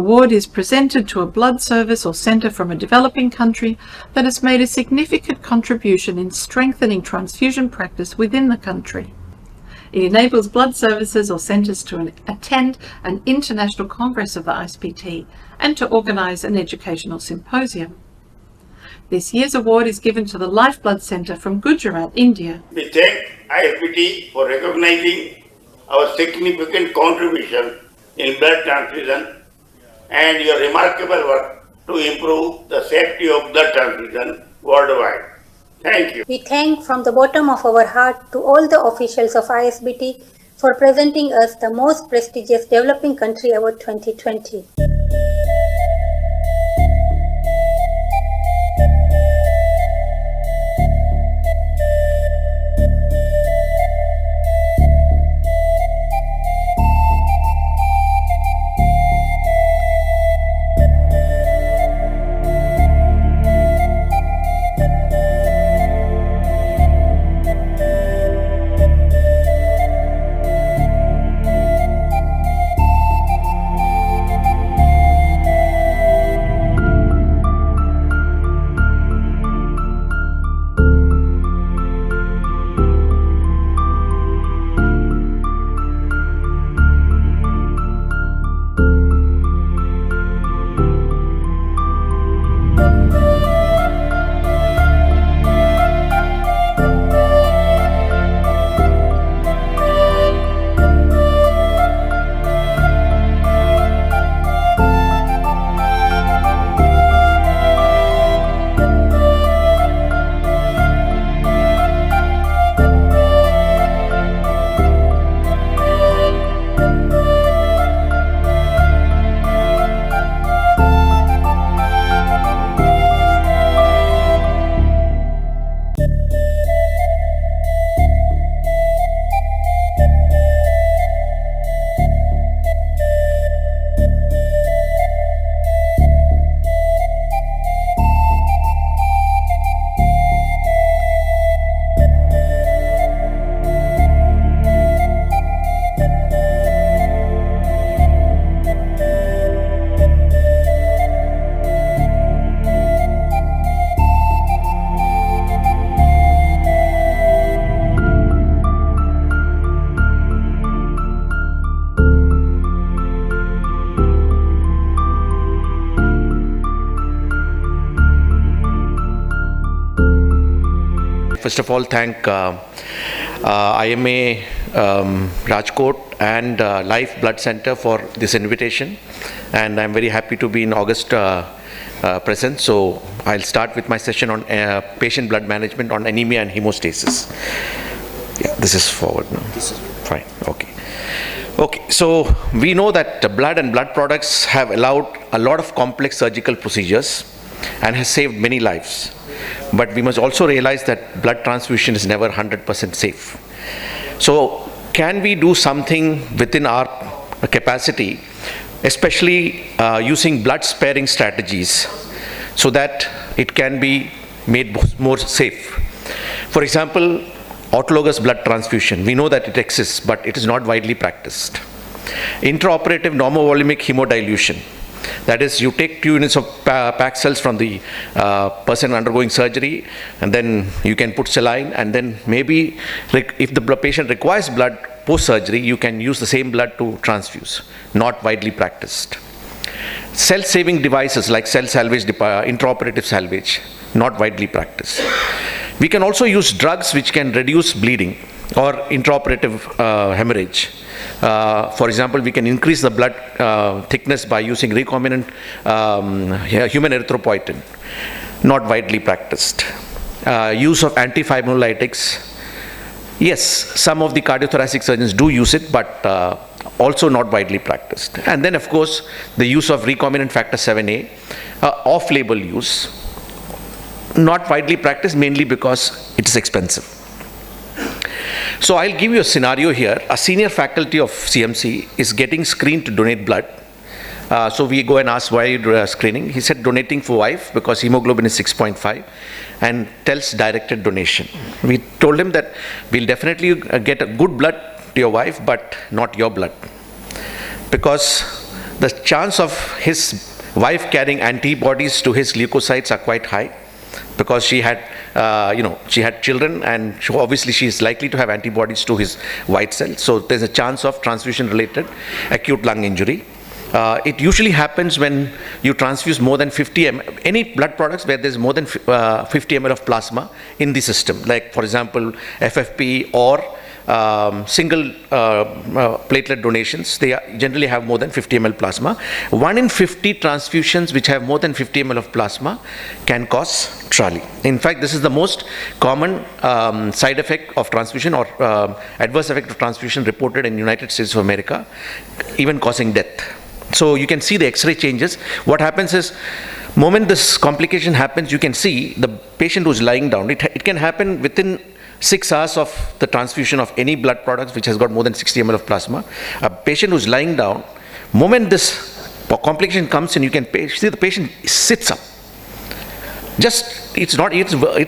award is presented to a blood service or centre from a developing country that has made a significant contribution in strengthening transfusion practice within the country. It enables blood services or centres to attend an international congress of the ISBT and to organise an educational symposium. This year's award is given to the Lifeblood Centre from Gujarat, India. We thank ISBT for recognizing our significant contribution in blood transfusion and your remarkable work to improve the safety of blood transfusion worldwide. Thank you. We thank from the bottom of our heart to all the officials of ISBT for presenting us the most prestigious Developing Country Award 2020. First of all, thank IMA Rajkot and Life Blood Centre for this invitation, and I'm very happy to be in August present. So I'll start with my session on patient blood management on anemia and hemostasis. Yeah, this is forward now. This is fine. Okay. Okay, so we know that blood and blood products have allowed a lot of complex surgical procedures and has saved many lives. But we must also realize that blood transfusion is never 100% safe. So can we do something within our capacity, especially using blood sparing strategies, so that it can be made more safe? For example, autologous blood transfusion, we know that it exists, but it is not widely practiced. Intraoperative normovolumic hemodilution, that is, you take 2 units of packed cells from the person undergoing surgery, and then you can put saline, and then maybe if the patient requires blood post-surgery, you can use the same blood to transfuse. Not widely practiced. Cell-saving devices like cell salvage, intraoperative salvage, not widely practiced. We can also use drugs which can reduce bleeding or intraoperative hemorrhage. For example, we can increase the blood thickness by using recombinant human erythropoietin, not widely practiced. Use of antifibrinolytics, yes, some of the cardiothoracic surgeons do use it, but also not widely practiced. And then, of course, the use of recombinant factor 7A, off-label use, not widely practiced, mainly because it is expensive. So I'll give you a scenario here. A senior faculty of CMC is getting screened to donate blood. So we go and ask, why are you screening? He said donating for wife because hemoglobin is 6.5 and tells directed donation. We told him that we'll definitely get a good blood to your wife, but not your blood. Because the chance of his wife carrying antibodies to his leukocytes are quite high, because she had, she had children, and obviously she is likely to have antibodies to his white cells. So there's a chance of transfusion-related acute lung injury. It usually happens when you transfuse more than 50 ml, any blood products where there's more than 50 ml of plasma in the system, like for example FFP or single platelet donations. They generally have more than 50 ml plasma. 1 in 50 transfusions which have more than 50 ml of plasma can cause TRALI. In fact, this is the most common side effect of transfusion, or adverse effect of transfusion reported in the United States of America, even causing death. So you can see the X-ray changes. What happens is, moment this complication happens, you can see the patient who's lying down. It can happen within 6 hours of the transfusion of any blood products which has got more than 60 ml of plasma. A patient who's lying down, moment this complication comes in, you can see the patient sits up. It's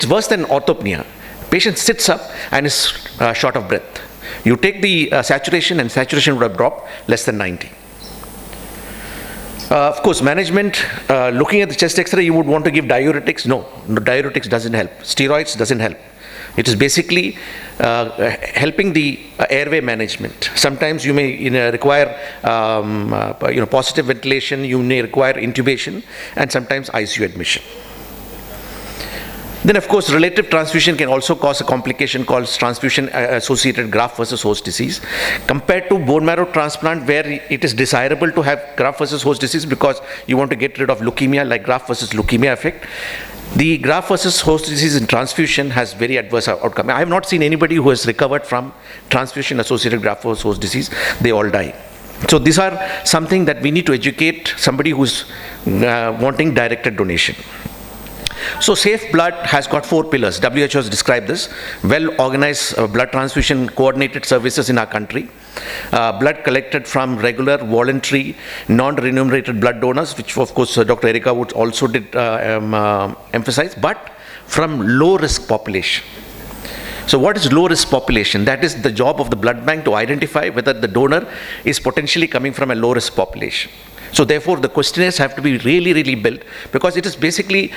worse than orthopnea. Patient sits up and is short of breath. You take the saturation, and saturation would have dropped less than 90. Of course, management, looking at the chest X-ray, you would want to give diuretics. No, diuretics doesn't help. Steroids doesn't help. It is basically helping the airway management. Sometimes you may require positive ventilation, you may require intubation, and sometimes ICU admission. Then of course, relative transfusion can also cause a complication called transfusion-associated graft versus host disease. Compared to bone marrow transplant, where it is desirable to have graft versus host disease because you want to get rid of leukemia, like graft versus leukemia effect, the graft versus host disease in transfusion has very adverse outcome. I have not seen anybody who has recovered from transfusion-associated graft versus host disease. They all die. So these are something that we need to educate somebody who's wanting directed donation. So safe blood has got 4 pillars. WHO has described this. Well-organized blood transfusion coordinated services in our country. Blood collected from regular, voluntary, non-remunerated blood donors, which of course Dr. Erica Woods also did emphasize, but from low-risk population. So what is low-risk population? That is the job of the blood bank to identify whether the donor is potentially coming from a low-risk population. So therefore, the questionnaires have to be really, really built, because it is basically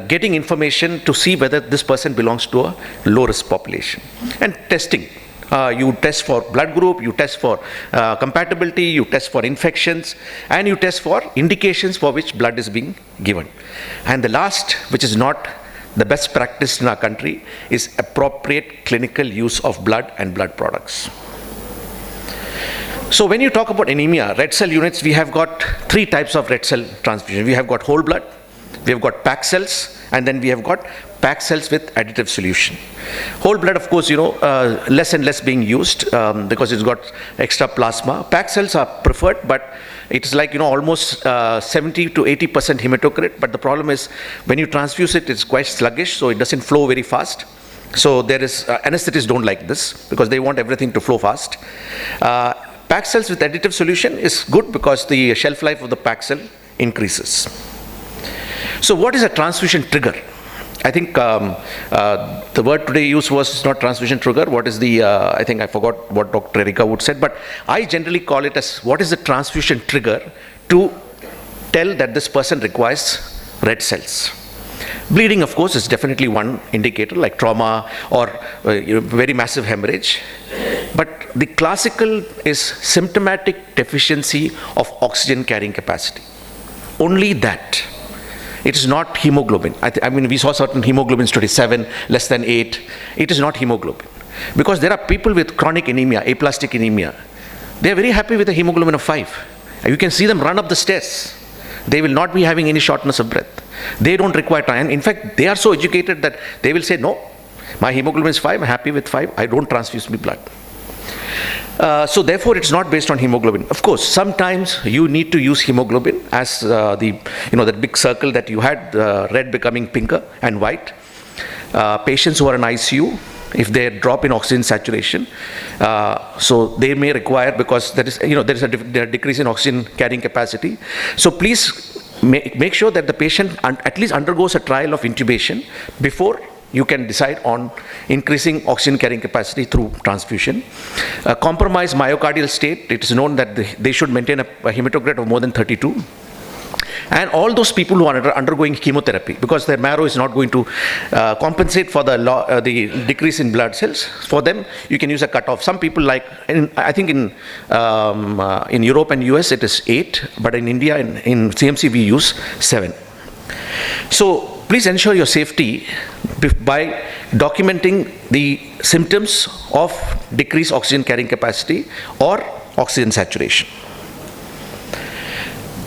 getting information to see whether this person belongs to a low-risk population. And testing. You test for blood group, you test for compatibility, you test for infections, and you test for indications for which blood is being given. And the last, which is not the best practice in our country, is appropriate clinical use of blood and blood products. So when you talk about anemia, red cell units, we have got 3 types of red cell transfusion. We have got whole blood, we have got packed cells, and then we have got packed cells with additive solution. Whole blood, of course, less and less being used because it's got extra plasma. Packed cells are preferred, but it's like, almost 70 to 80% hematocrit. But the problem is, when you transfuse it, it's quite sluggish, so it doesn't flow very fast. So there is, anesthetists don't like this because they want everything to flow fast. Packed cells with additive solution is good because the shelf life of the packed cell increases. So what is a transfusion trigger? I think the word today used was not transfusion trigger. What is the, I think I forgot what Dr. Erica Wood said, but I generally call it as what is the transfusion trigger to tell that this person requires red cells. Bleeding, of course, is definitely one indicator, like trauma or very massive hemorrhage. But the classical is symptomatic deficiency of oxygen carrying capacity. Only that. It is not hemoglobin. I mean, we saw certain hemoglobins 27, less than 8. It is not hemoglobin. Because there are people with chronic anemia, aplastic anemia. They are very happy with a hemoglobin of 5. You can see them run up the stairs. They will not be having any shortness of breath. They don't require time. In fact, they are so educated that they will say, no, my hemoglobin is 5, I'm happy with 5, I don't transfuse my blood. So therefore, it's not based on hemoglobin. Of course, sometimes you need to use hemoglobin as that big circle that you had, red becoming pinker and white. Patients who are in ICU, if they drop in oxygen saturation, so they may require, because there is a decrease in oxygen carrying capacity. So please make sure that the patient at least undergoes a trial of intubation before you can decide on increasing oxygen carrying capacity through transfusion. Compromised myocardial state, it is known that they should maintain a hematocrit of more than 32. And all those people who are undergoing chemotherapy, because their marrow is not going to compensate for the decrease in blood cells, for them you can use a cutoff. Some people like, I think in Europe and US it is 8, but in India, in CMC we use 7. So please ensure your safety by documenting the symptoms of decreased oxygen carrying capacity or oxygen saturation.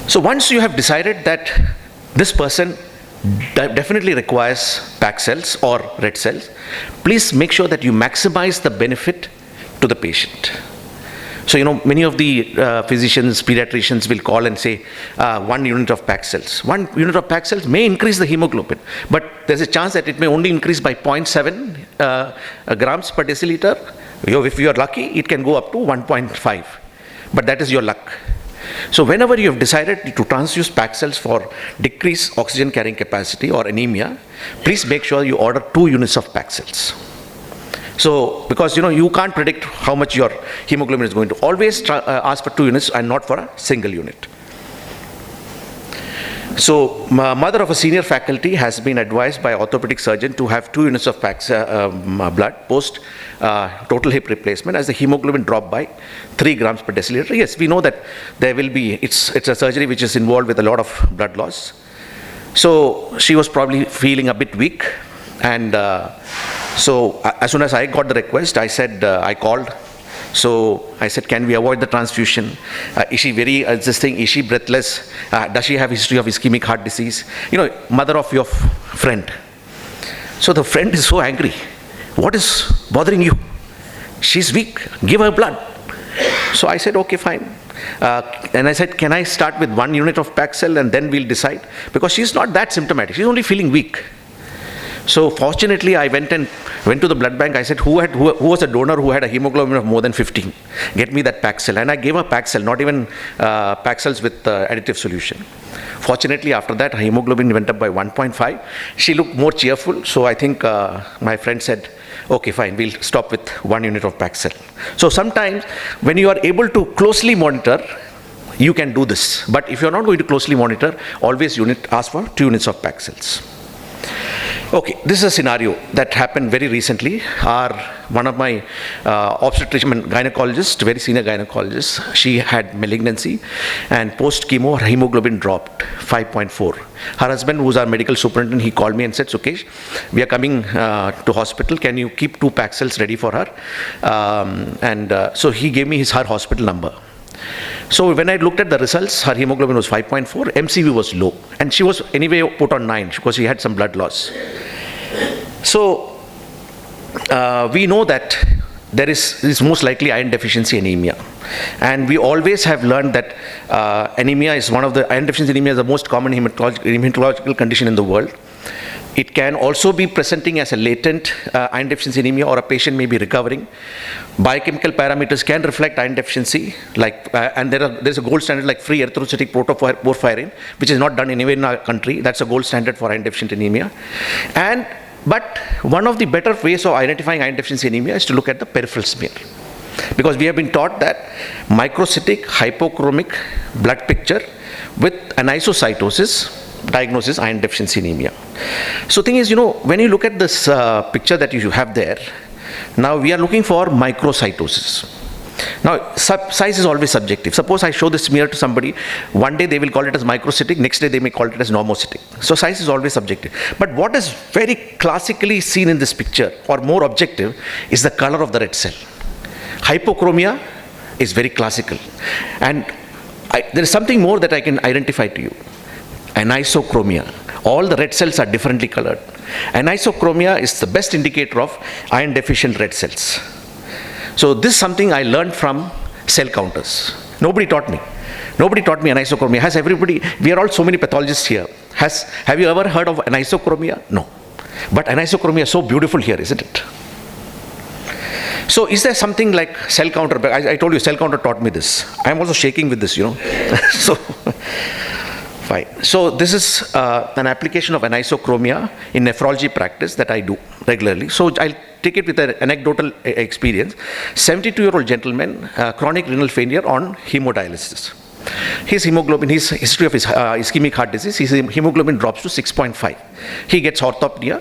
So once you have decided that this person definitely requires PAC cells or red cells, please make sure that you maximize the benefit to the patient. So, many of the physicians, pediatricians will call and say 1 unit of PAC cells. 1 unit of PAC cells may increase the hemoglobin, but there's a chance that it may only increase by 0.7 grams per deciliter. If you are lucky, it can go up to 1.5, but that is your luck. So whenever you have decided to transfuse PAC cells for decreased oxygen carrying capacity or anemia, please make sure you order 2 units of PAC cells. So, because you can't predict how much your hemoglobin is going to. Always ask for 2 units and not for a single unit. So, mother of a senior faculty has been advised by orthopedic surgeon to have 2 units of PAC blood post total hip replacement, as the hemoglobin dropped by 3 grams per deciliter. Yes, we know that there will be, it's a surgery which is involved with a lot of blood loss. So, she was probably feeling a bit weak, and so as soon as I got the request, I said, I called. So I said, can we avoid the transfusion? Is she is she breathless? Does she have history of ischemic heart disease? Mother of your friend. So the friend is so angry. What is bothering you? She's weak. Give her blood. So I said, okay, fine. And I said, can I start with 1 unit of PAC cell and then we'll decide? Because she's not that symptomatic. She's only feeling weak. So fortunately, I went to the blood bank. I said, who was a donor who had a hemoglobin of more than 15? Get me that PAC cell. And I gave her PAC cell, not even PAC cells with additive solution. Fortunately, after that, her hemoglobin went up by 1.5. She looked more cheerful. So I think my friend said, okay, fine, we'll stop with 1 unit of PAC cell. So sometimes when you are able to closely monitor, you can do this. But if you're not going to closely monitor, always ask for 2 units of PAC cells. Okay, this is a scenario that happened very recently. One of my obstetrician gynecologist, very senior gynecologist, she had malignancy, and post chemo her hemoglobin dropped 5.4. Her husband, who's our medical superintendent, he called me and said, Sukesh, we are coming to hospital. Can you keep 2 PAC cells ready for her? So he gave me her hospital number. So when I looked at the results, her hemoglobin was 5.4, MCV was low, and she was anyway put on 9 because she had some blood loss. So we know that there is most likely iron deficiency anemia, and we always have learned that anemia is iron deficiency anemia is the most common hematological condition in the world. It can also be presenting as a latent iron deficiency anemia, or a patient may be recovering. Biochemical parameters can reflect iron deficiency, and there's a gold standard like free erythrocytic porphyrin, which is not done anywhere in our country. That's a gold standard for iron deficient anemia. But one of the better ways of identifying iron deficiency anemia is to look at the peripheral smear, because we have been taught that microcytic hypochromic blood picture with anisocytosis diagnosis iron deficiency anemia. So thing is, when you look at this picture that you have there, now we are looking for microcytosis. Now size is always subjective. Suppose I show this smear to somebody, one day they will call it as microcytic, next day they may call it as normocytic. So size is always subjective. But what is very classically seen in this picture, or more objective, is the color of the red cell. Hypochromia is very classical. And there is something more that I can identify to you. Anisochromia. All the red cells are differently colored. Anisochromia is the best indicator of iron deficient red cells. So this is something I learned from cell counters. Nobody taught me. Nobody taught me anisochromia. Has everybody, we are all so many pathologists here. Have you ever heard of anisochromia? No. But anisochromia is so beautiful here, isn't it? So is there something like cell counter? I told you cell counter taught me this. I am also shaking with this, So Fine. So this is an application of anisochromia in nephrology practice that I do regularly. So I'll take it with an anecdotal experience. 72-year-old gentleman, chronic renal failure on hemodialysis. His hemoglobin, his history of his ischemic heart disease, his hemoglobin drops to 6.5. He gets orthopnea.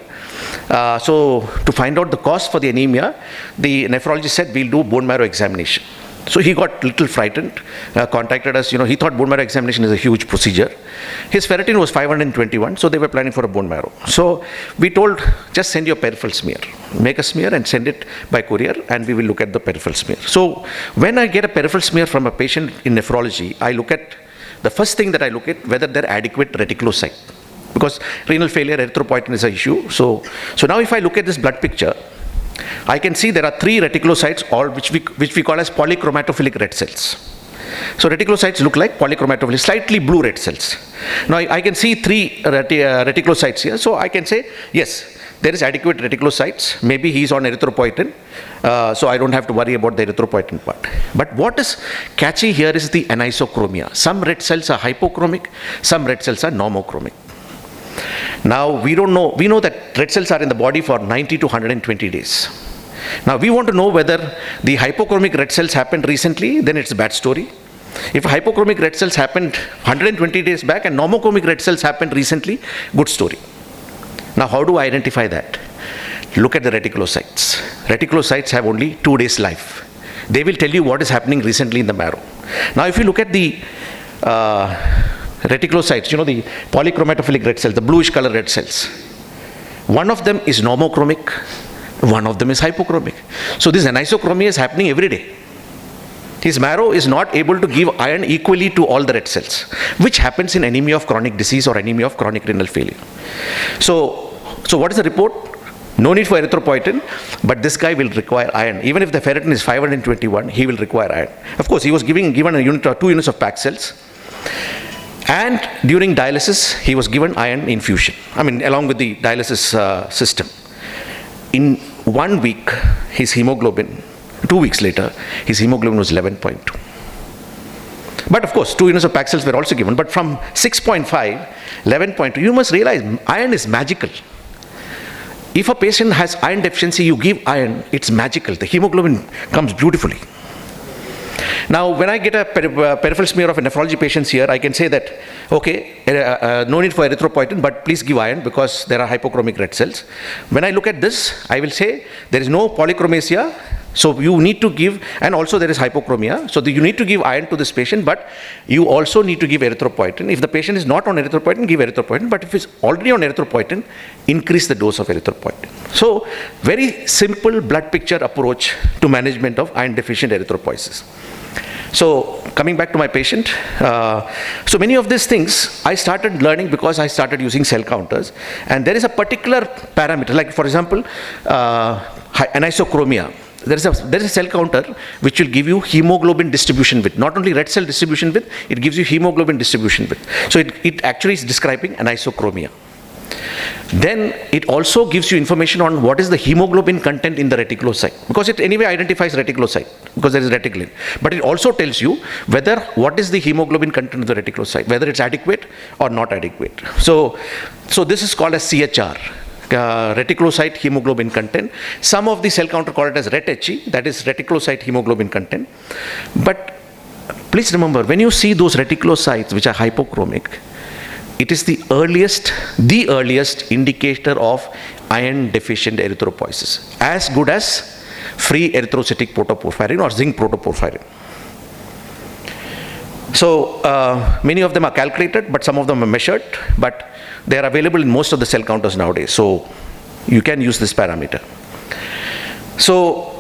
So to find out the cause for the anemia, the nephrologist said, we'll do bone marrow examination. So he got a little frightened, contacted us. He thought bone marrow examination is a huge procedure. His ferritin was 521, so they were planning for a bone marrow. So we told, just send your peripheral smear. Make a smear and send it by courier, and we will look at the peripheral smear. So when I get a peripheral smear from a patient in nephrology, I look at, the first thing that I look at, whether they're adequate reticulocyte. Because renal failure, erythropoietin is an issue. So now if I look at this blood picture, I can see there are 3 reticulocytes, all which we call as polychromatophilic red cells. So reticulocytes look like polychromatophilic, slightly blue red cells. Now I can see 3 reticulocytes here, so I can say, yes, there is adequate reticulocytes. Maybe he's on erythropoietin, so I don't have to worry about the erythropoietin part. But what is catchy here is the anisochromia. Some red cells are hypochromic, some red cells are normochromic. Now we know that red cells are in the body for 90 to 120 days. Now we want to know whether the hypochromic red cells happened recently, then it's a bad story. If hypochromic red cells happened 120 days back and normochromic red cells happened recently, good story. Now how do I identify that? Look at the reticulocytes. Reticulocytes have only 2 days life. They will tell you what is happening recently in the marrow. Now if you look at the reticulocytes, the polychromatophilic red cells, the bluish color red cells. One of them is normochromic, one of them is hypochromic. So this anisochromia is happening every day. His marrow is not able to give iron equally to all the red cells, which happens in anemia of chronic disease or anemia of chronic renal failure. So what is the report? No need for erythropoietin, but this guy will require iron. Even if the ferritin is 521, he will require iron. Of course, he was given a unit or 2 units of packed cells. And during dialysis, he was given iron infusion, along with the dialysis system. In 1 week, his hemoglobin, 2 weeks later, his hemoglobin was 11.2. But of course, 2 units of packed cells were also given, but from 6.5, 11.2, you must realize iron is magical. If a patient has iron deficiency, you give iron, it's magical. The hemoglobin comes beautifully. Now, when I get a peripheral smear of a nephrology patients here, I can say that, okay, no need for erythropoietin, but please give iron because there are hypochromic red cells. When I look at this, I will say there is no polychromasia, so you need to give, and also there is hypochromia, so you need to give iron to this patient, but you also need to give erythropoietin. If the patient is not on erythropoietin, give erythropoietin, but if it's already on erythropoietin, increase the dose of erythropoietin. So, very simple blood picture approach to management of iron deficient erythropoiesis. So coming back to my patient, so many of these things I started learning because I started using cell counters, and there is a particular parameter, like for example, anisochromia. There is a cell counter which will give you hemoglobin distribution width, not only red cell distribution width, it gives you hemoglobin distribution width. So it actually is describing anisochromia. Then it also gives you information on what is the hemoglobin content in the reticulocyte, because it anyway identifies reticulocyte because there is reticulin. But it also tells you what is the hemoglobin content of the reticulocyte, whether it's adequate or not adequate. So this is called as CHR. Reticulocyte hemoglobin content. Some of the cell counter call it as RET-HE, that is reticulocyte hemoglobin content. But please remember, when you see those reticulocytes which are hypochromic, it is the earliest indicator of iron deficient erythropoiesis, as good as free erythrocytic protoporphyrin or zinc protoporphyrin. So many of them are calculated, but some of them are measured, but they are available in most of the cell counters nowadays. So you can use this parameter. So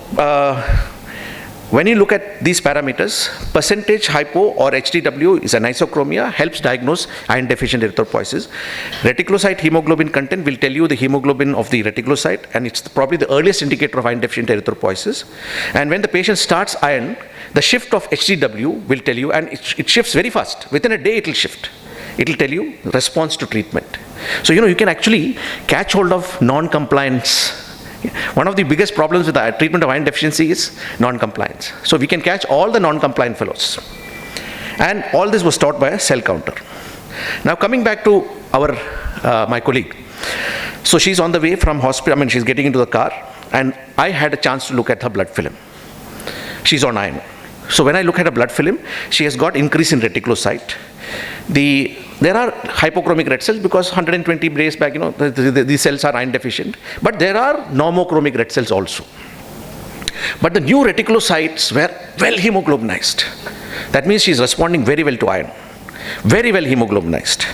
when you look at these parameters, percentage hypo or HDW is anisochromia, helps diagnose iron deficient erythropoiesis. Reticulocyte hemoglobin content will tell you the hemoglobin of the reticulocyte, and it's probably the earliest indicator of iron deficient erythropoiesis. And when the patient starts iron, the shift of HDW will tell you, and it shifts very fast. Within a day it will shift. It will tell you response to treatment. So you can actually catch hold of non-compliance. One of the biggest problems with the treatment of iron deficiency is non-compliance. So we can catch all the non-compliant fellows. And all this was taught by a cell counter. Now coming back to our my colleague. So she's on the way from hospital, she's getting into the car, and I had a chance to look at her blood film. She's on iron. So when I look at her blood film, she has got increase in reticulocyte. There are hypochromic red cells because 120 days back, these cells are iron deficient. But there are normochromic red cells also. But the new reticulocytes were well hemoglobinized. That means she's responding very well to iron. Very well hemoglobinized.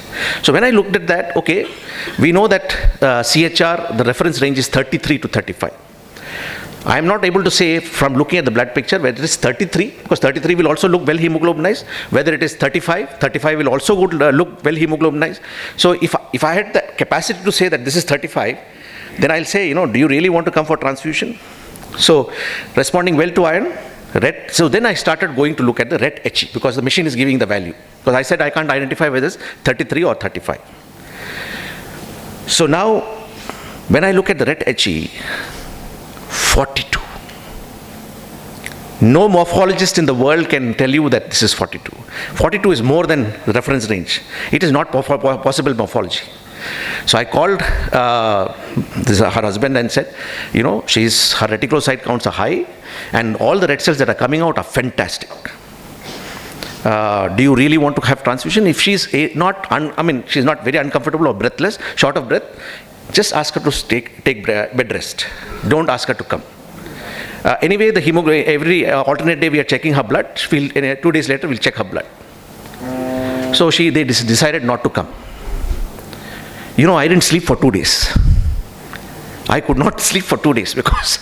So when I looked at that, okay, we know that CHR, the reference range is 33 to 35. I am not able to say from looking at the blood picture whether it is 33, because 33 will also look well hemoglobinized. Whether it is 35, 35 will also look well hemoglobinized. So if I had the capacity to say that this is 35, then I'll say, do you really want to come for transfusion? So responding well to iron, red. So then I started going to look at the red HE, because the machine is giving the value. Because I said I can't identify whether it's 33 or 35. So now when I look at the red HE, 42. No morphologist in the world can tell you that this is 42. 42 is more than the reference range. It is not possible morphology. So I called her husband and said, her reticulocyte counts are high and all the red cells that are coming out are fantastic. Do you really want to have transfusion? If she's not very uncomfortable or breathless, short of breath, just ask her to take bed rest. Don't ask her to come. Anyway, the hemoglobin, every alternate day we are checking her blood. 2 days later, we'll check her blood. So they decided not to come. I didn't sleep for 2 days. I could not sleep for 2 days because,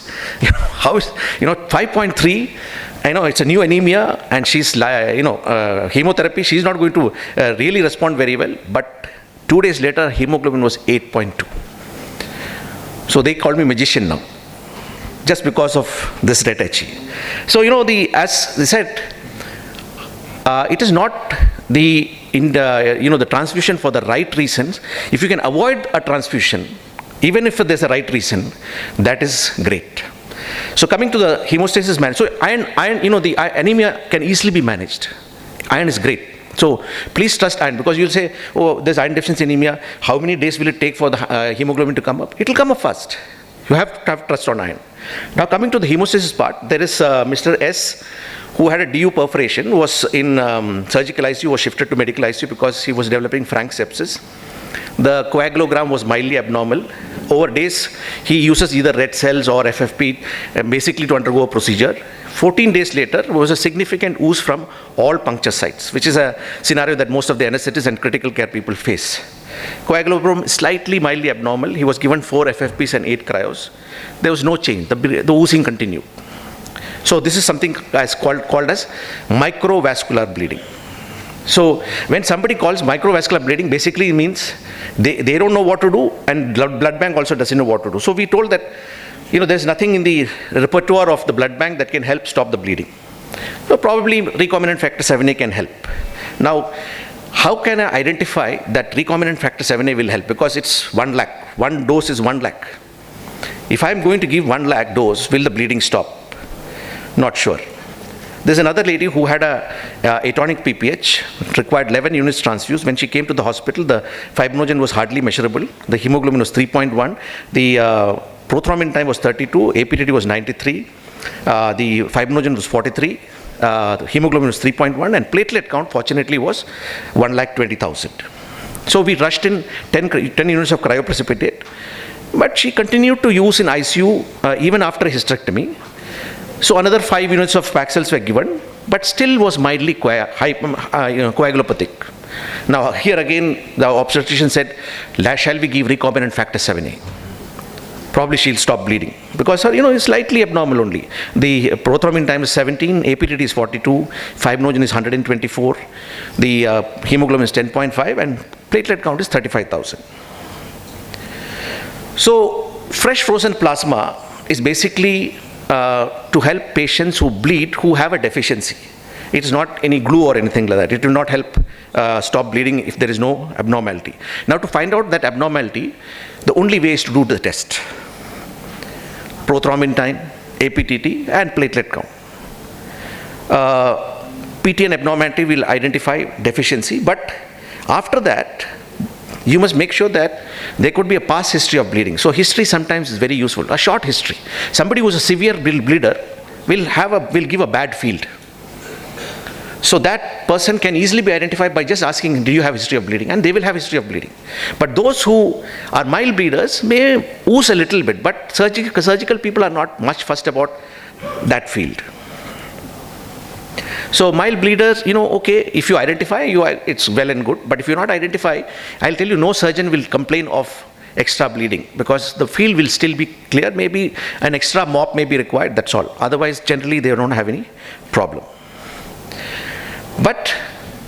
5.3, I know it's a new anemia and she's, chemotherapy, she's not going to really respond very well. But 2 days later, hemoglobin was 8.2. So they called me magician now, just because of this red HE. So, as they said, it is not the transfusion for the right reasons. If you can avoid a transfusion, even if there's a right reason, that is great. So coming to the hemostasis management, so iron, the anemia can easily be managed. Iron is great. So please trust iron, because you'll say, oh, there's iron deficiency anemia. How many days will it take for the hemoglobin to come up? It will come up fast. You have to have trust on iron. Now coming to the hemostasis part, there is Mr. S, who had a DU perforation, was in surgical ICU, was shifted to medical ICU because he was developing frank sepsis. The coagulogram was mildly abnormal. Over days, he uses either red cells or FFP basically to undergo a procedure. 14 days later, there was a significant ooze from all puncture sites, which is a scenario that most of the anesthetists and critical care people face. Coagulogram slightly mildly abnormal. He was given 4 FFPs and 8 cryos. There was no change. The oozing continued. So this is something called as microvascular bleeding. So when somebody calls microvascular bleeding, basically it means they don't know what to do, and blood bank also doesn't know what to do. So we told that, there's nothing in the repertoire of the blood bank that can help stop the bleeding. So probably recombinant factor 7A can help. Now, how can I identify that recombinant factor 7A will help? Because it's 1 lakh. One dose is 1 lakh. If I'm going to give 1 lakh dose, will the bleeding stop? Not sure. There's another lady who had a atonic PPH, required 11 units transfused. When she came to the hospital, the fibrinogen was hardly measurable. The hemoglobin was 3.1. The prothrombin time was 32. APTT was 93. The fibrinogen was 43. The hemoglobin was 3.1. And platelet count, fortunately, was 1,20,000. So we rushed in 10 units of cryoprecipitate. But she continued to use in ICU even after hysterectomy. So another 5 units of Paxils were given, but still was mildly coagulopathic. Now here again, the obstetrician said, shall we give recombinant factor 7A? Probably she'll stop bleeding, because it's slightly abnormal only. The prothrombin time is 17, APTT is 42, fibrinogen is 124, the hemoglobin is 10.5, and platelet count is 35,000. So fresh frozen plasma is basically to help patients who bleed, who have a deficiency. It is not any glue or anything like that. It will not help stop bleeding if there is no abnormality. Now to find out that abnormality, the only way is to do the test. Prothrombin time, APTT, and platelet count. PTN abnormality will identify deficiency, but After that, you must make sure that there could be a past history of bleeding. So history sometimes is very useful. A short history. Somebody who is a severe bleeder will give a bad field. So that person can easily be identified by just asking, do you have history of bleeding? And they will have history of bleeding. But those who are mild bleeders may ooze a little bit, but surgical people are not much fussed about that field. So mild bleeders, okay, if you identify, it's well and good. But if you not identify, I'll tell you, no surgeon will complain of extra bleeding because the field will still be clear. Maybe an extra mop may be required, that's all. Otherwise, generally, they don't have any problem. But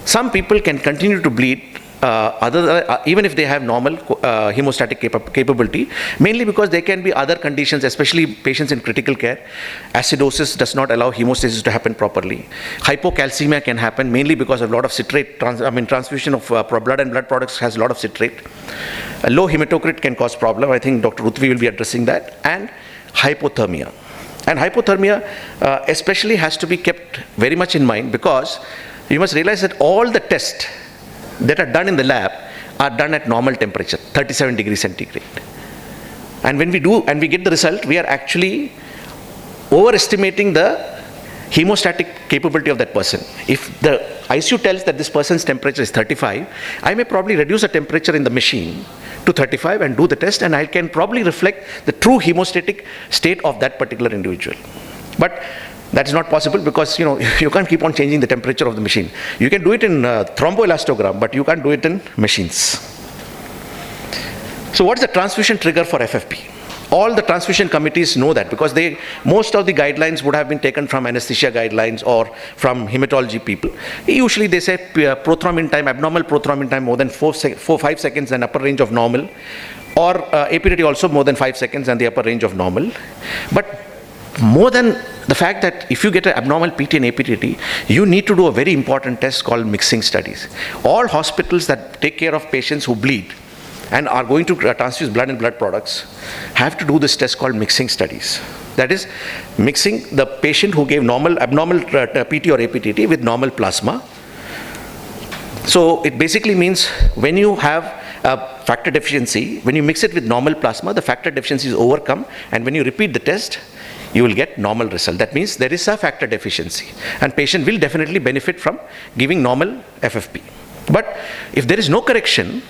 some people can continue to bleed even if they have normal hemostatic capability, mainly because there can be other conditions, especially patients in critical care. Acidosis does not allow hemostasis to happen properly. Hypocalcemia can happen mainly because of a lot of citrate, transfusion of blood and blood products has a lot of citrate. A low hematocrit can cause problem. I think Dr. Uthvi will be addressing that. And hypothermia. And hypothermia especially has to be kept very much in mind because you must realize that all the tests that are done in the lab are done at normal temperature, 37 degrees centigrade. And when we get the result, we are actually overestimating the hemostatic capability of that person. If the ICU tells that this person's temperature is 35, I may probably reduce the temperature in the machine to 35 and do the test, and I can probably reflect the true hemostatic state of that particular individual. But that is not possible because you can't keep on changing the temperature of the machine. You can do it in thromboelastogram, but you can't do it in machines. So what's the transfusion trigger for FFP? All the transfusion committees know that because most of the guidelines would have been taken from anesthesia guidelines or from hematology people. Usually they say prothrombin time, abnormal prothrombin time more than 5 seconds and upper range of normal, or APTT also more than 5 seconds and the upper range of normal. But more than the fact that if you get an abnormal PT and APTT, you need to do a very important test called mixing studies. All hospitals that take care of patients who bleed and are going to transfuse blood and blood products have to do this test called mixing studies. That is, mixing the patient who gave abnormal PT or APTT with normal plasma. So it basically means when you have a factor deficiency, when you mix it with normal plasma, the factor deficiency is overcome, and when you repeat the test, you will get normal result. That means there is a factor deficiency, and patient will definitely benefit from giving normal FFP. But if there is no correction,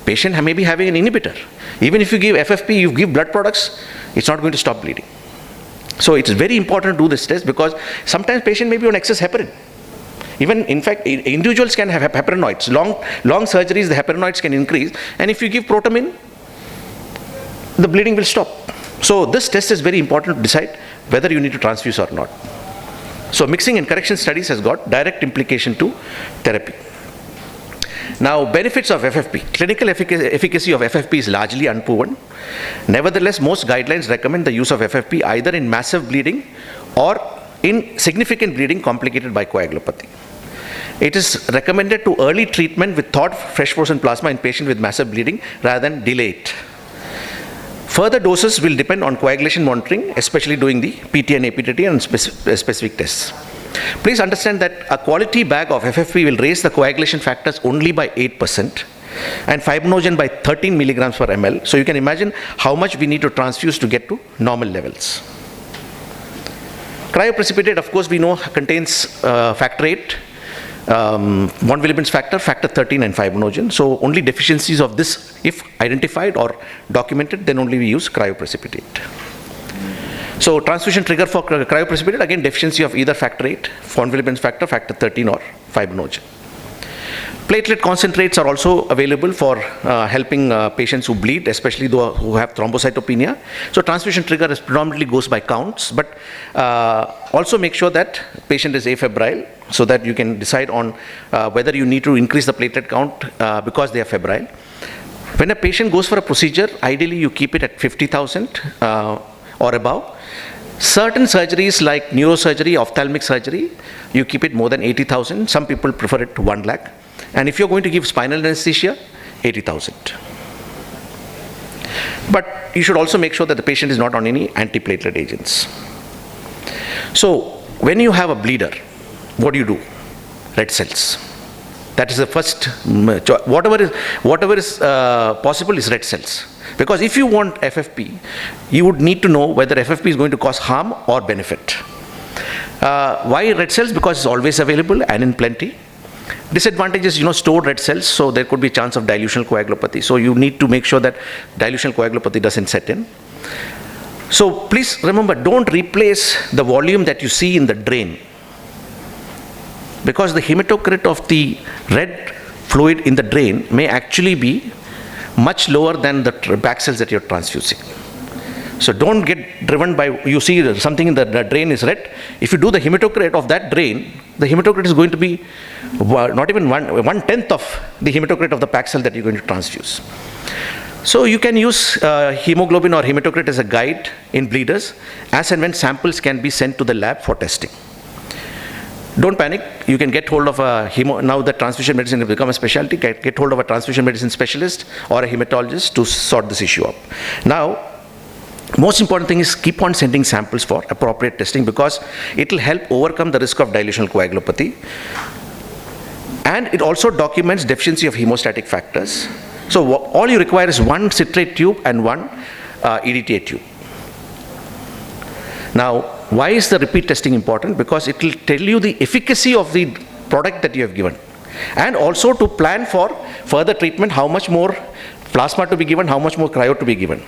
patient may be having an inhibitor. Even if you give FFP, you give blood products, it's not going to stop bleeding. So it's very important to do this test because sometimes patient may be on excess heparin. Even, in fact, individuals can have heparinoids. Long surgeries, the heparinoids can increase, and if you give protamine, the bleeding will stop. So this test is very important to decide whether you need to transfuse or not. So mixing and correction studies has got direct implication to therapy. Now, benefits of FFP. Clinical efficacy of FFP is largely unproven. Nevertheless, most guidelines recommend the use of FFP either in massive bleeding or in significant bleeding complicated by coagulopathy. It is recommended to early treatment with thawed fresh frozen plasma in patients with massive bleeding rather than delay it. Further doses will depend on coagulation monitoring, especially doing the PT and APTT and specific tests. Please understand that a quality bag of FFP will raise the coagulation factors only by 8% and fibrinogen by 13 milligrams per ml. So you can imagine how much we need to transfuse to get to normal levels. Cryoprecipitate, of course, we know contains factor 8, von Willebrand's factor, factor 13 and fibrinogen. So only deficiencies of this, if identified or documented, then only we use cryoprecipitate. So transfusion trigger for cryoprecipitate, again deficiency of either factor 8, von Willebrand's factor, factor 13 or fibrinogen. Platelet concentrates are also available for helping patients who bleed, especially those who have thrombocytopenia. So transfusion trigger predominantly goes by counts, but also make sure that patient is afebrile so that you can decide on whether you need to increase the platelet count because they are febrile. When a patient goes for a procedure, ideally you keep it at 50,000 or above. Certain surgeries like neurosurgery, ophthalmic surgery, you keep it more than 80,000. Some people prefer it to 1 lakh. And if you're going to give spinal anesthesia, 80,000. But you should also make sure that the patient is not on any antiplatelet agents. So when you have a bleeder, what do you do? Red cells. That is the first, whatever is possible is red cells. Because if you want FFP, you would need to know whether FFP is going to cause harm or benefit. Why red cells? Because it's always available and in plenty. Disadvantage is, stored red cells, so there could be a chance of dilutional coagulopathy. So you need to make sure that dilutional coagulopathy doesn't set in. So please remember, don't replace the volume that you see in the drain, because the hematocrit of the red fluid in the drain may actually be much lower than the back cells that you're transfusing. So don't get driven by, you see something in the drain is red. If you do the hematocrit of that drain, the hematocrit is going to be not even 1/10 of the hematocrit of the back cell that you're going to transfuse. So you can use hemoglobin or hematocrit as a guide in bleeders, as and when samples can be sent to the lab for testing. Don't panic. You can get hold of now that transfusion medicine has become a specialty, get hold of a transfusion medicine specialist or a hematologist to sort this issue up. Now, most important thing is keep on sending samples for appropriate testing, because it will help overcome the risk of dilutional coagulopathy. And it also documents deficiency of hemostatic factors. So all you require is one citrate tube and one EDTA tube. Now, why is the repeat testing important? Because it will tell you the efficacy of the product that you have given, and also to plan for further treatment, how much more plasma to be given, how much more cryo to be given.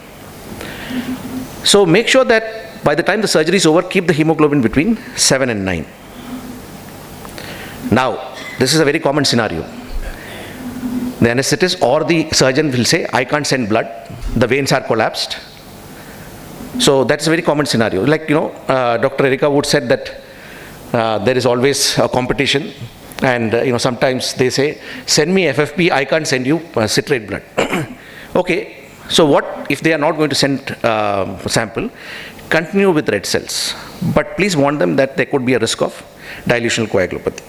So make sure that by the time the surgery is over, keep the hemoglobin between 7 and 9. Now, this is a very common scenario. The anesthetist or the surgeon will say, I can't send blood, the veins are collapsed. So that's a very common scenario. Like, Dr. Erika Wood said that there is always a competition, and sometimes they say, send me FFP, I can't send you citrate blood. Okay, so what if they are not going to send sample? Continue with red cells, but please warn them that there could be a risk of dilutional coagulopathy.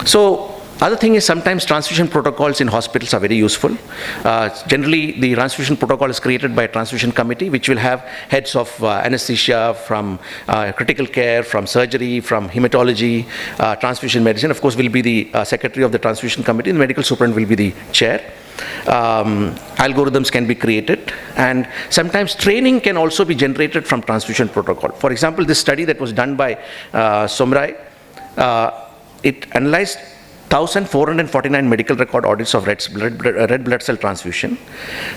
So other thing is, sometimes transfusion protocols in hospitals are very useful. Generally, the transfusion protocol is created by a transfusion committee, which will have heads of anesthesia, from critical care, from surgery, from hematology, transfusion medicine. Of course, will be the secretary of the transfusion committee, and the medical superintendent will be the chair. Algorithms can be created, and sometimes training can also be generated from transfusion protocol. For example, this study that was done by Somrai, it analyzed 1,449 medical record audits of red blood cell transfusion,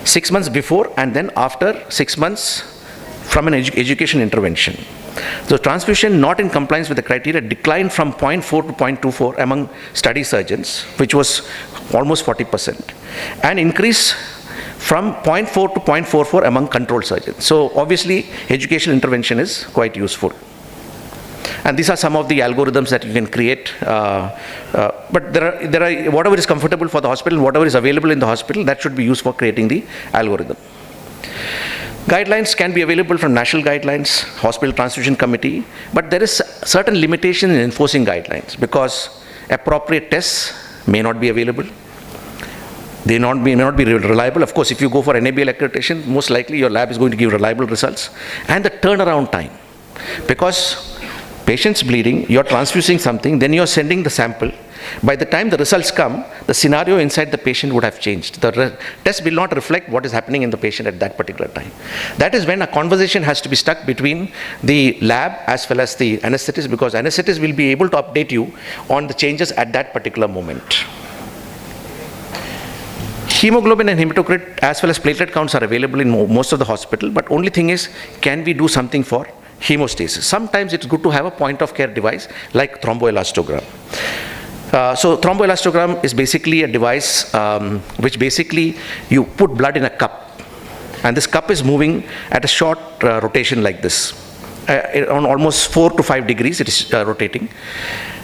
6 months before and then after 6 months from an education intervention. So transfusion not in compliance with the criteria declined from 0.4 to 0.24 among study surgeons, which was almost 40%, and increase from 0.4 to 0.44 among control surgeons. So obviously, educational intervention is quite useful. And these are some of the algorithms that you can create. But there are whatever is comfortable for the hospital, whatever is available in the hospital, that should be used for creating the algorithm. Guidelines can be available from national guidelines, hospital transfusion committee, but there is certain limitation in enforcing guidelines, because appropriate tests may not be available. They may not be reliable. Of course, if you go for NABL accreditation, most likely your lab is going to give reliable results. And the turnaround time, because patient's bleeding, you're transfusing something, then you're sending the sample. By the time the results come, the scenario inside the patient would have changed. The test will not reflect what is happening in the patient at that particular time. That is when a conversation has to be stuck between the lab as well as the anesthetist, because anesthetist will be able to update you on the changes at that particular moment. Hemoglobin and hematocrit as well as platelet counts are available in most of the hospital, but only thing is, can we do something for hemostasis? Sometimes it's good to have a point of care device like thromboelastogram. So thromboelastogram is basically a device which basically you put blood in a cup, and this cup is moving at a short rotation like this. On almost 4 to 5 degrees it is rotating.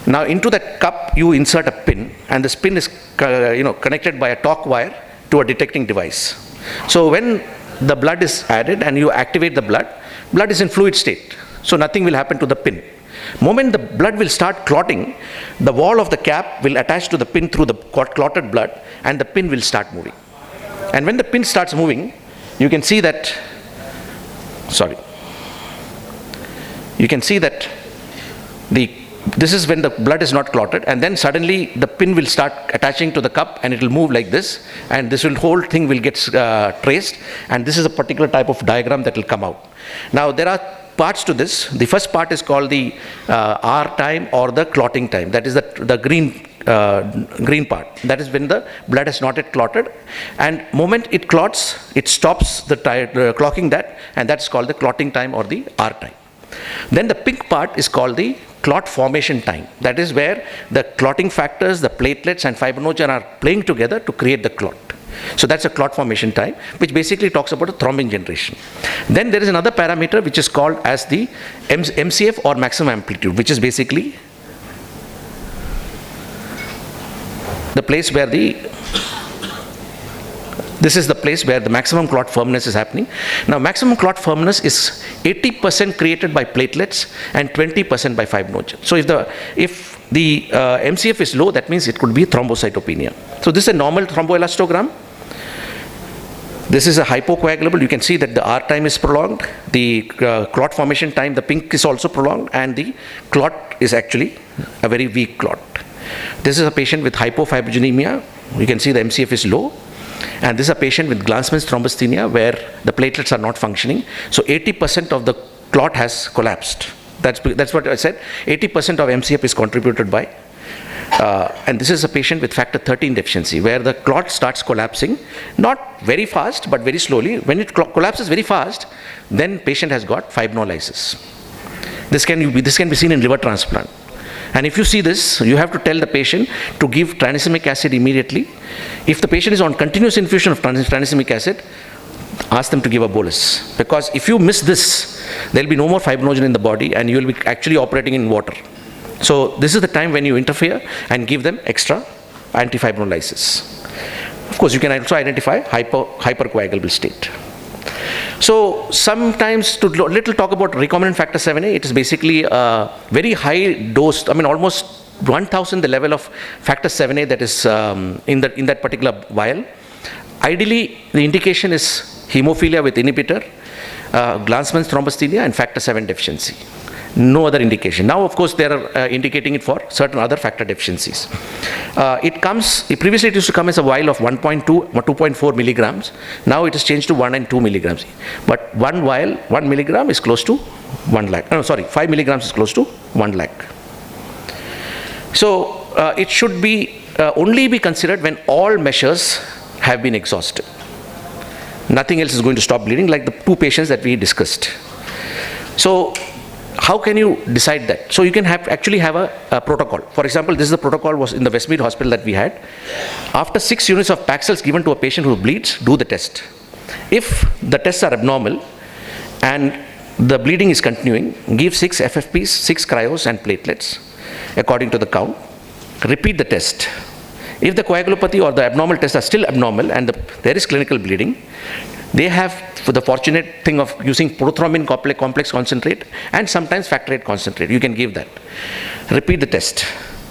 Now into that cup you insert a pin, and this pin is connected by a torque wire to a detecting device. So when the blood is added and you activate the blood is in fluid state, so nothing will happen to the pin. Moment the blood will start clotting, the wall of the cap will attach to the pin through the clotted blood, and the pin will start moving. And when the pin starts moving, you can see that, the this is when the blood is not clotted, and then suddenly the pin will start attaching to the cup and it will move like this, and this whole thing will get traced, and this is a particular type of diagram that will come out. Now there are parts to this. The first part is called the R time or the clotting time. That is the green part. That is when the blood has not yet clotted, and moment it clots, it stops the clocking that, and that's called the clotting time or the R time. Then the pink part is called the clot formation time. That is where the clotting factors, the platelets and fibrinogen are playing together to create the clot. So that's a clot formation time, which basically talks about the thrombin generation. Then there is another parameter which is called as the MCF or maximum amplitude, which is basically the place where this is the place where the maximum clot firmness is happening. Now maximum clot firmness is 80% created by platelets and 20% by fibrinogen. So if the MCF is low, that means it could be thrombocytopenia. So this is a normal thromboelastogram. This is a hypocoagulable. You can see that the R time is prolonged, the clot formation time, the pink is also prolonged, and the clot is actually a very weak clot. This is a patient with hypofibrogenemia. You can see the MCF is low. And this is a patient with Glanzmann's thrombasthenia where the platelets are not functioning. So 80% of the clot has collapsed. That's what I said. 80% of MCF is contributed by. And this is a patient with factor 13 deficiency where the clot starts collapsing, not very fast, but very slowly. When it collapses very fast, then patient has got fibrinolysis. This can be seen in liver transplant. And if you see this, you have to tell the patient to give tranexamic acid immediately. If the patient is on continuous infusion of tranexamic acid, ask them to give a bolus. Because if you miss this, there will be no more fibrinogen in the body and you will be actually operating in water. So this is the time when you interfere and give them extra antifibrinolysis. Of course, you can also identify hypercoagulable state. So sometimes to little talk about recombinant factor 7A, it is basically a very high dose, almost 1000 the level of factor 7A that is in that particular vial. Ideally, the indication is hemophilia with inhibitor, Glanzmann's thrombasthenia and factor 7 deficiency. No other indication. Now, of course, they are indicating it for certain other factor deficiencies. Previously it used to come as a vial of 1.2 or 2.4 milligrams. Now it is changed to 1 and 2 milligrams. But one vial, 1 milligram is close to 1 lakh. No, sorry, 5 milligrams is close to 1 lakh. So it should be only be considered when all measures have been exhausted. Nothing else is going to stop bleeding, like the 2 patients that we discussed. So how can you decide that? So you can actually have a protocol. For example, this is the protocol was in the Westmead Hospital that we had. After 6 units of Paxils given to a patient who bleeds, do the test. If the tests are abnormal and the bleeding is continuing, give 6 FFPs, 6 cryos and platelets according to the count. Repeat the test. If the coagulopathy or the abnormal tests are still abnormal and there is clinical bleeding, they have the fortunate thing of using prothrombin complex concentrate and sometimes factor VIII concentrate. You can give that. Repeat the test.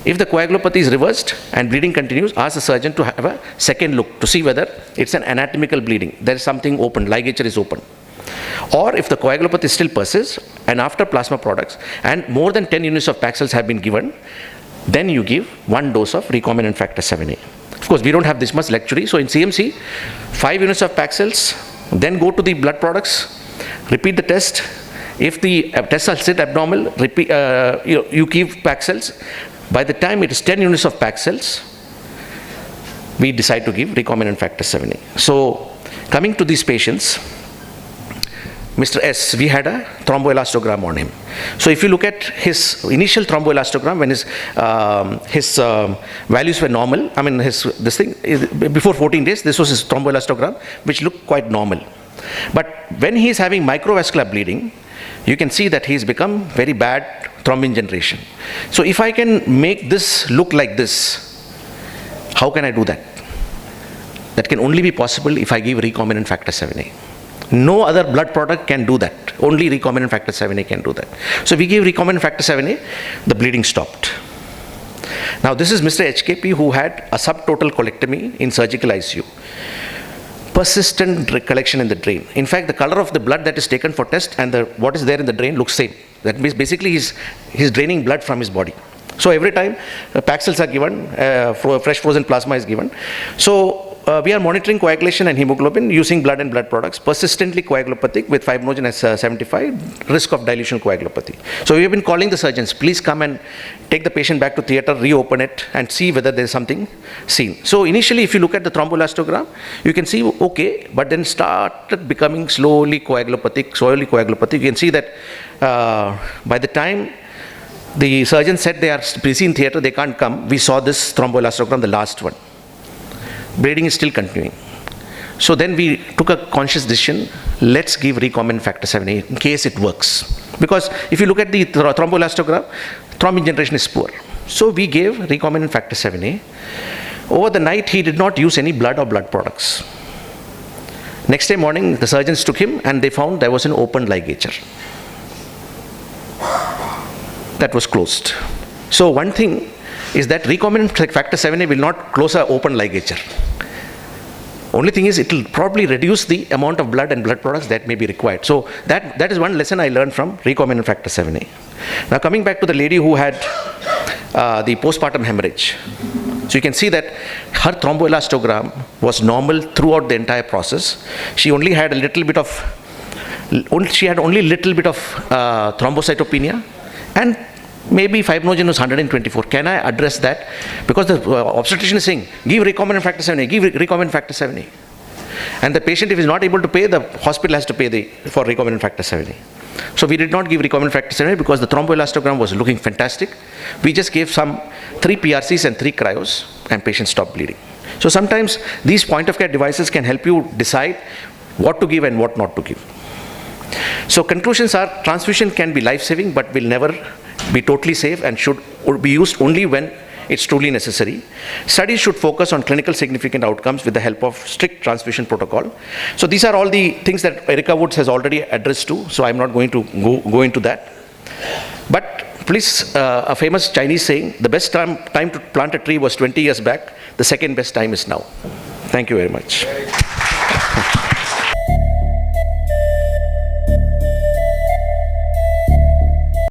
If the coagulopathy is reversed and bleeding continues, ask the surgeon to have a second look to see whether it's an anatomical bleeding. There is something open, ligature is open. Or if the coagulopathy still persists and after plasma products and more than 10 units of Paxils have been given, then you give 1 dose of recombinant factor 7A. Of course, we don't have this much luxury. So in CMC, 5 units of Paxils, then go to the blood products, repeat the test. If the tests are still abnormal, you give Paxils. By the time it is 10 units of Paxils, we decide to give recombinant factor 7A. So coming to these patients, Mr. S, we had a thromboelastogram on him. So if you look at his initial thromboelastogram, when his values were normal, before 14 days, this was his thromboelastogram, which looked quite normal. But when he is having microvascular bleeding, you can see that he's become very bad thrombin generation. So if I can make this look like this, how can I do that? That can only be possible if I give recombinant factor 7A. No other blood product can do that. Only recombinant factor 7A can do that. So we gave recombinant factor 7A, the bleeding stopped. Now this is Mr. HKP who had a subtotal colectomy in surgical ICU. persistent collection in the drain. In fact, the color of the blood that is taken for test and what is there in the drain looks same. That means basically he's draining blood from his body. So every time packed cells are given, fresh frozen plasma is given. So we are monitoring coagulation and hemoglobin using blood and blood products, persistently coagulopathic with fibrinogen as 75, risk of dilution coagulopathy. So we have been calling the surgeons, please come and take the patient back to theatre, reopen it and see whether there is something seen. So initially if you look at the thromboelastogram, you can see okay, but then started becoming slowly coagulopathic. You can see that by the time the surgeon said they are busy in theatre, they can't come, we saw this thromboelastogram, the last one. Bleeding is still continuing. So then we took a conscious decision, let's give recombinant factor 7A in case it works. Because if you look at the thromboelastogram, thrombin generation is poor. So we gave recombinant factor 7A. Over the night, he did not use any blood or blood products. Next day morning, the surgeons took him and they found there was an open ligature. That was closed. So one thing is that recombinant factor 7A will not close an open ligature. Only thing is it will probably reduce the amount of blood and blood products that may be required. So that is one lesson I learned from recombinant factor 7A. Now coming back to the lady who had the postpartum hemorrhage. So you can see that her thromboelastogram was normal throughout the entire process. She only had only little bit of thrombocytopenia and maybe fibrinogen was 124. Can I address that? Because the obstetrician is saying, give recombinant factor 7A, give recombinant factor 7A. And the patient, if is not able to pay, the hospital has to pay for recombinant factor 7A. So we did not give recombinant factor 7A because the thromboelastogram was looking fantastic. We just gave 3 PRCs and 3 cryos and patient stopped bleeding. So sometimes these point of care devices can help you decide what to give and what not to give. So conclusions are, transfusion can be life-saving but will never be totally safe and should be used only when it's truly necessary. Studies should focus on clinical significant outcomes with the help of strict transfusion protocol. So these are all the things that Erica Woods has already addressed to, so I'm not going to go into that. But please, a famous Chinese saying, the best time to plant a tree was 20 years back, the second best time is now. Thank you very much.